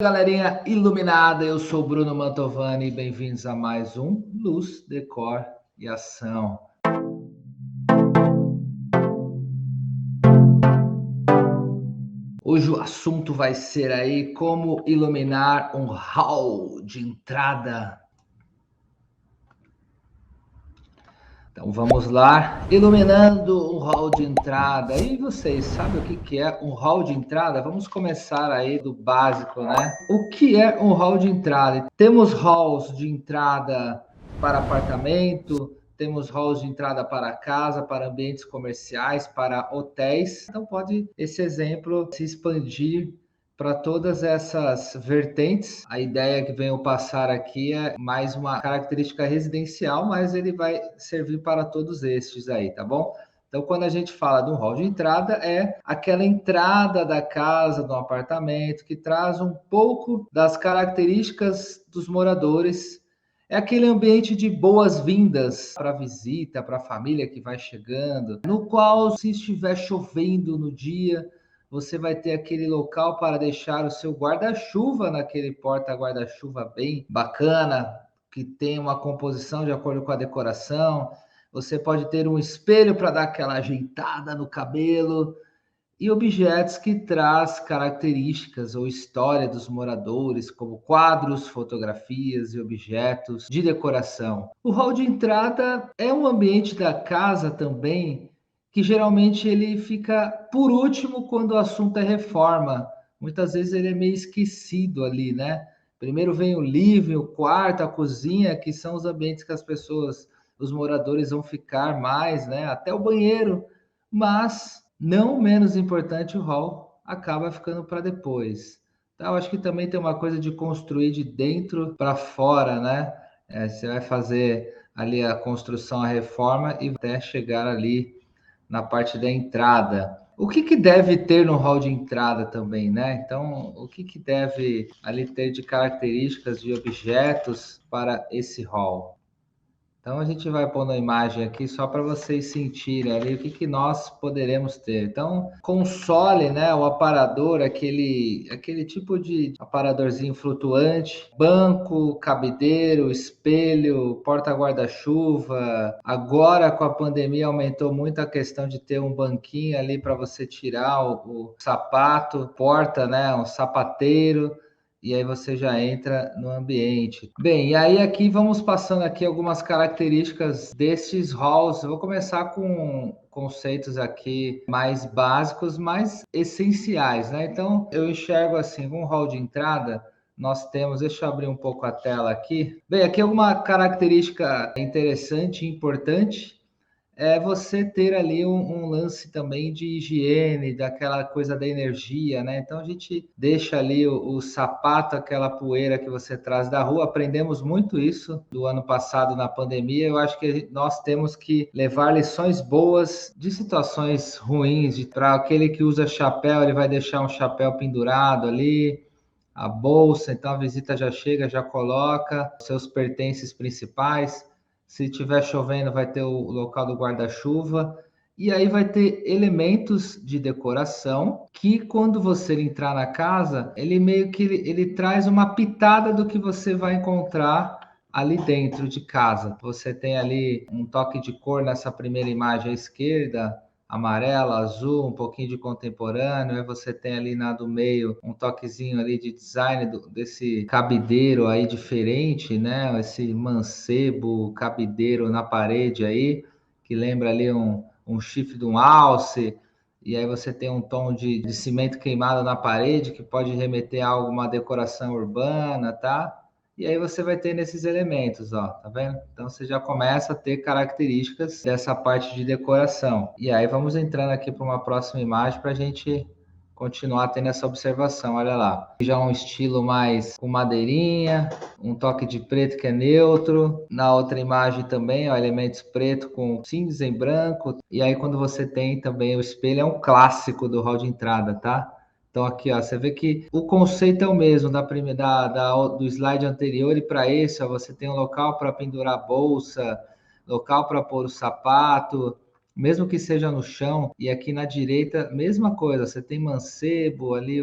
Galerinha iluminada, eu sou Bruno Mantovani e bem-vindos a mais um Luz, Decor e Ação. Hoje o assunto vai ser aí como iluminar um hall de entrada. Então vamos lá, iluminando um hall de entrada. E vocês sabem o que é um hall de entrada? Vamos começar aí do básico, né? O que é um hall de entrada? Temos halls de entrada para apartamento, temos halls de entrada para casa, para ambientes comerciais, para hotéis. Então pode esse exemplo se expandir para todas essas vertentes. A ideia que venho passar aqui é mais uma característica residencial, mas ele vai servir para todos estes aí, tá bom? Então, quando a gente fala de um hall de entrada, é aquela entrada da casa, do apartamento, que traz um pouco das características dos moradores. É aquele ambiente de boas-vindas para a visita, para a família que vai chegando, no qual, se estiver chovendo no dia, você vai ter aquele local para deixar o seu guarda-chuva naquele porta-guarda-chuva bem bacana, que tem uma composição de acordo com a decoração. Você pode ter um espelho para dar aquela ajeitada no cabelo e objetos que traz características ou história dos moradores, como quadros, fotografias e objetos de decoração. O hall de entrada é um ambiente da casa também que geralmente ele fica por último quando o assunto é reforma. Muitas vezes ele é meio esquecido ali, né? Primeiro vem o living, o quarto, a cozinha, que são os ambientes que as pessoas, os moradores vão ficar mais, né? Até o banheiro, mas não menos importante, o hall acaba ficando para depois. Então, acho que também tem uma coisa de construir de dentro para fora, né? Você vai fazer ali a construção, a reforma e até chegar ali na parte da entrada. O que deve ter no hall de entrada também, né? Então, o que deve ali ter de características de objetos para esse hall? Então a gente vai pôr na imagem aqui só para vocês sentirem ali o que nós poderemos ter. Então, console, né, o aparador, aquele tipo de aparadorzinho flutuante, banco, cabideiro, espelho, porta-guarda-chuva. Agora com a pandemia aumentou muito a questão de ter um banquinho ali para você tirar o sapato, porta, né, um sapateiro, e aí você já entra no ambiente. Bem, e aí aqui vamos passando aqui algumas características destes halls. Eu vou começar com conceitos aqui mais básicos, mais essenciais, né? Então, eu enxergo assim, um hall de entrada, nós temos, deixa eu abrir um pouco a tela aqui. Bem, aqui é uma característica interessante e importante, é você ter ali um lance também de higiene, daquela coisa da energia, né? Então a gente deixa ali o sapato, aquela poeira que você traz da rua. Aprendemos muito isso do ano passado na pandemia. Eu acho que nós temos que levar lições boas de situações ruins. Para aquele que usa chapéu, ele vai deixar um chapéu pendurado ali, a bolsa, então a visita já chega, já coloca seus pertences principais. Se estiver chovendo, vai ter o local do guarda-chuva. E aí vai ter elementos de decoração que, quando você entrar na casa, ele meio que ele traz uma pitada do que você vai encontrar ali dentro de casa. Você tem ali um toque de cor nessa primeira imagem à esquerda, amarelo, azul, um pouquinho de contemporâneo. Aí você tem ali na do meio um toquezinho ali de design desse cabideiro aí diferente, né? Esse mancebo cabideiro na parede aí, que lembra ali um chifre de um alce. E aí você tem um tom de cimento queimado na parede, que pode remeter a alguma decoração urbana, tá? E aí você vai ter nesses elementos, ó, tá vendo? Então você já começa a ter características dessa parte de decoração. E aí vamos entrando aqui para uma próxima imagem para a gente continuar tendo essa observação. Olha lá, já um estilo mais com madeirinha, um toque de preto que é neutro. Na outra imagem também, ó, elementos preto com cinza em branco. E aí quando você tem também o espelho, é um clássico do hall de entrada, tá? Então aqui, ó, você vê que o conceito é o mesmo do slide anterior, e para esse, ó, você tem um local para pendurar a bolsa, local para pôr o sapato, mesmo que seja no chão. E aqui na direita, mesma coisa, você tem mancebo ali,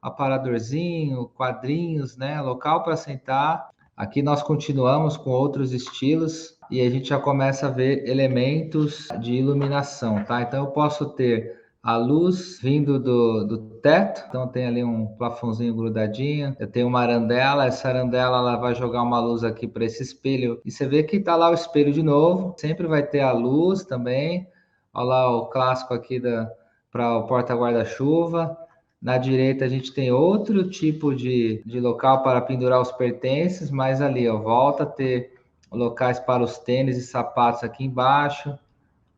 aparadorzinho, quadrinhos, né? Local para sentar. Aqui nós continuamos com outros estilos e a gente já começa a ver elementos de iluminação, tá? Então eu posso ter a luz vindo do teto, então tem ali um plafãozinho grudadinho, eu tenho uma arandela, essa arandela ela vai jogar uma luz aqui para esse espelho, e você vê que tá lá o espelho de novo, sempre vai ter a luz também, olha lá o clássico aqui para o porta-guarda-chuva. Na direita a gente tem outro tipo de local para pendurar os pertences, mas ali, ó, volta a ter locais para os tênis e sapatos aqui embaixo,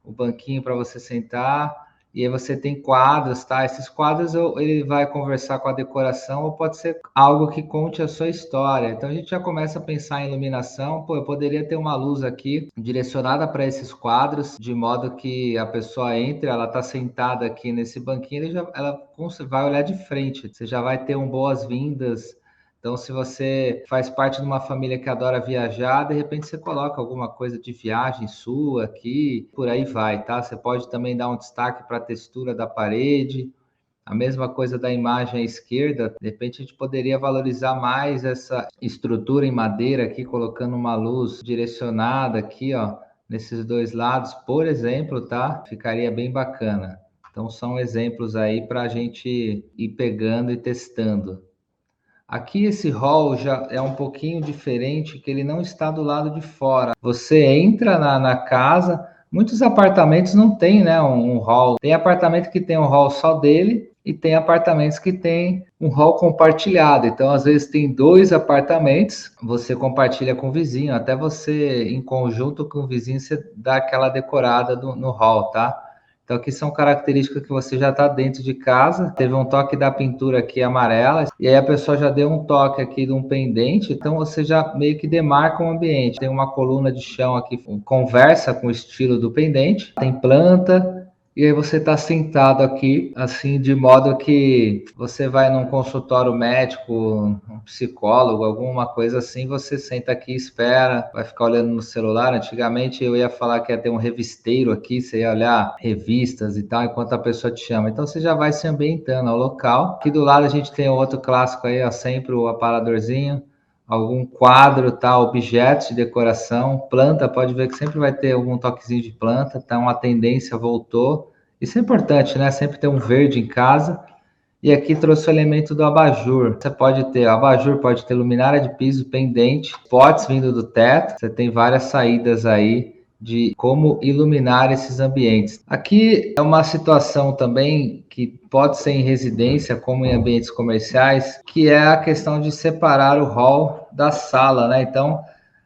o banquinho para você sentar, e aí você tem quadros, tá? Esses quadros ele vai conversar com a decoração ou pode ser algo que conte a sua história. Então a gente já começa a pensar em iluminação. Pô, eu poderia ter uma luz aqui direcionada para esses quadros, de modo que a pessoa entre, ela está sentada aqui nesse banquinho, ela vai olhar de frente. Você já vai ter um boas-vindas. Então, se você faz parte de uma família que adora viajar, de repente você coloca alguma coisa de viagem sua aqui, por aí vai, tá? Você pode também dar um destaque para a textura da parede. A mesma coisa da imagem à esquerda, de repente a gente poderia valorizar mais essa estrutura em madeira aqui, colocando uma luz direcionada aqui, ó, nesses dois lados, por exemplo, tá? Ficaria bem bacana. Então, são exemplos aí para a gente ir pegando e testando. Aqui esse hall já é um pouquinho diferente, que ele não está do lado de fora. Você entra na casa, muitos apartamentos não tem, né, um hall. Tem apartamento que tem um hall só dele e tem apartamentos que tem um hall compartilhado. Então, às vezes tem 2 apartamentos, você compartilha com o vizinho, até você em conjunto com o vizinho você dá aquela decorada no hall, tá? Então, aqui são características que você já está dentro de casa. Teve um toque da pintura aqui amarela, e aí a pessoa já deu um toque aqui de um pendente, então você já meio que demarca o ambiente. Tem uma coluna de chão aqui, conversa com o estilo do pendente, tem planta, e aí você está sentado aqui, assim, de modo que você vai num consultório médico, um psicólogo, alguma coisa assim, você senta aqui, espera, vai ficar olhando no celular. Antigamente eu ia falar que ia ter um revisteiro aqui, você ia olhar revistas e tal, enquanto a pessoa te chama. Então você já vai se ambientando ao local. Aqui do lado a gente tem outro clássico aí, ó, sempre o aparadorzinho, algum quadro, tá, objetos de decoração, planta, pode ver que sempre vai ter algum toquezinho de planta, tá, uma tendência voltou. Isso é importante, né? Sempre ter um verde em casa. E aqui trouxe o elemento do abajur. Você pode ter abajur, pode ter luminária de piso, pendente, potes vindo do teto. Você tem várias saídas aí de como iluminar esses ambientes. Aqui é uma situação também que pode ser em residência, como em ambientes comerciais, que é a questão de separar o hall da sala, né? Então,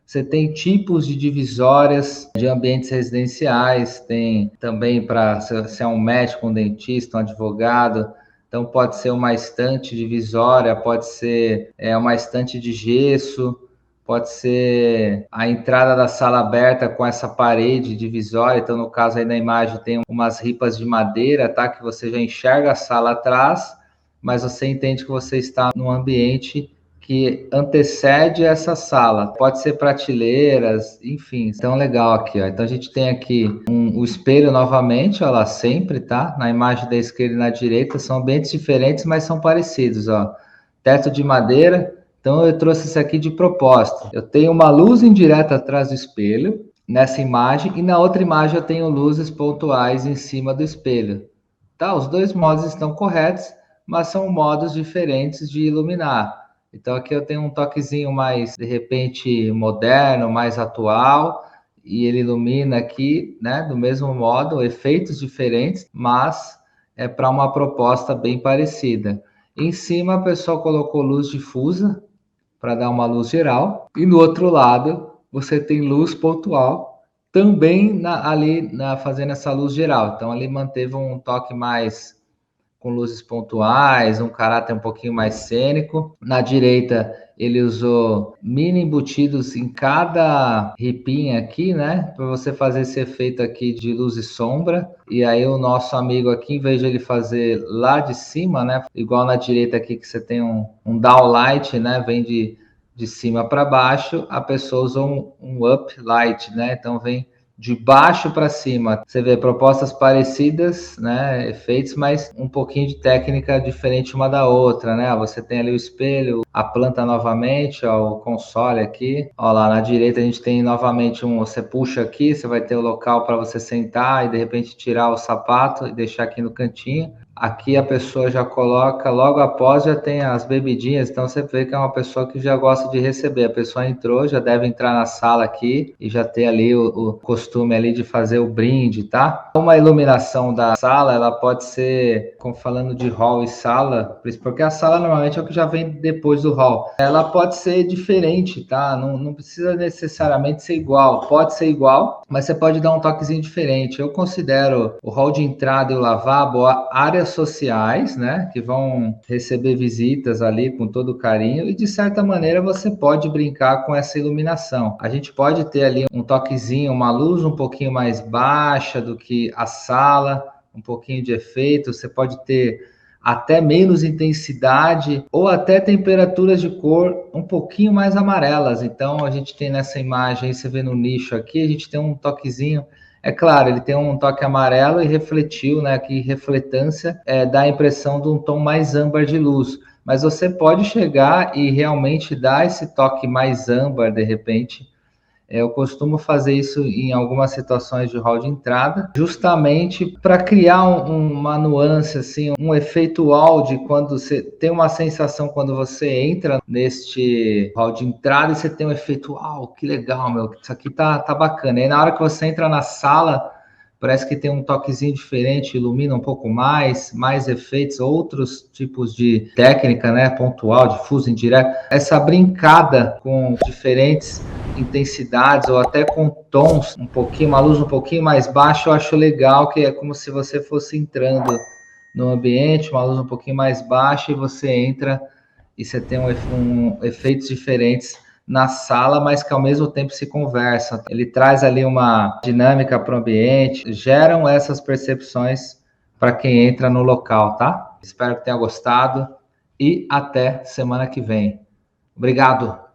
você tem tipos de divisórias de ambientes residenciais, tem também para se é um médico, um dentista, um advogado. Então, pode ser uma estante divisória, pode ser uma estante de gesso, pode ser a entrada da sala aberta com essa parede divisória. Então, no caso aí na imagem, tem umas ripas de madeira, tá? Que você já enxerga a sala atrás, mas você entende que você está num ambiente que antecede essa sala. Pode ser prateleiras, enfim. Então, legal aqui, ó. Então, a gente tem aqui o espelho novamente, ó lá, sempre, tá? Na imagem da esquerda e na direita, são ambientes diferentes, mas são parecidos, ó. Teto de madeira. Então, eu trouxe isso aqui de propósito. Eu tenho uma luz indireta atrás do espelho, nessa imagem, e na outra imagem eu tenho luzes pontuais em cima do espelho. Tá? Os dois modos estão corretos, mas são modos diferentes de iluminar. Então aqui eu tenho um toquezinho mais, de repente, moderno, mais atual, e ele ilumina aqui, né, do mesmo modo, efeitos diferentes, mas é para uma proposta bem parecida. Em cima a pessoa colocou luz difusa para dar uma luz geral, e no outro lado você tem luz pontual, também fazendo essa luz geral. Então ali manteve um toque mais com luzes pontuais, um caráter um pouquinho mais cênico. Na direita, ele usou mini embutidos em cada ripinha aqui, né? Para você fazer esse efeito aqui de luz e sombra. E aí o nosso amigo aqui, em vez de ele fazer lá de cima, né? Igual na direita aqui que você tem um downlight, né? Vem de cima para baixo, a pessoa usou um uplight, né? Então vem de baixo para cima. Você vê propostas parecidas, né, efeitos, mas um pouquinho de técnica diferente uma da outra, né? Você tem ali o espelho, a planta novamente, ó, o console aqui. Ó, lá na direita a gente tem novamente você puxa aqui, você vai ter o local para você sentar e de repente tirar o sapato e deixar aqui no cantinho. Aqui a pessoa já coloca, logo após já tem as bebidinhas, então você vê que é uma pessoa que já gosta de receber. A pessoa entrou, já deve entrar na sala aqui e já ter ali o costume ali de fazer o brinde, tá? Uma iluminação da sala, ela pode ser, como falando de hall e sala, porque a sala normalmente é o que já vem depois do hall. Ela pode ser diferente, tá? Não precisa necessariamente ser igual. Pode ser igual, mas você pode dar um toquezinho diferente. Eu considero o hall de entrada e o lavabo áreas sociais, né, que vão receber visitas ali com todo carinho e de certa maneira você pode brincar com essa iluminação. A gente pode ter ali um toquezinho, uma luz um pouquinho mais baixa do que a sala, um pouquinho de efeito, você pode ter até menos intensidade ou até temperaturas de cor um pouquinho mais amarelas. Então a gente tem nessa imagem, você vê no nicho aqui, a gente tem um toquezinho. É claro, ele tem um toque amarelo e refletiu, né? Que refletância dá a impressão de um tom mais âmbar de luz. Mas você pode chegar e realmente dar esse toque mais âmbar, de repente. Eu costumo fazer isso em algumas situações de hall de entrada, justamente para criar uma nuance, assim, um efeito áudio quando você tem uma sensação quando você entra neste hall de entrada e você tem um efeito, uau, que legal, meu, isso aqui tá bacana. E aí, na hora que você entra na sala, parece que tem um toquezinho diferente, ilumina um pouco mais efeitos, outros tipos de técnica, né, pontual, difuso, indireto. Essa brincada com diferentes intensidades ou até com tons um pouquinho, uma luz um pouquinho mais baixa, eu acho legal, que é como se você fosse entrando no ambiente, uma luz um pouquinho mais baixa e você entra e você tem efeitos diferentes na sala, mas que ao mesmo tempo se conversam. Ele traz ali uma dinâmica para o ambiente, geram essas percepções para quem entra no local, tá? Espero que tenha gostado e até semana que vem. Obrigado!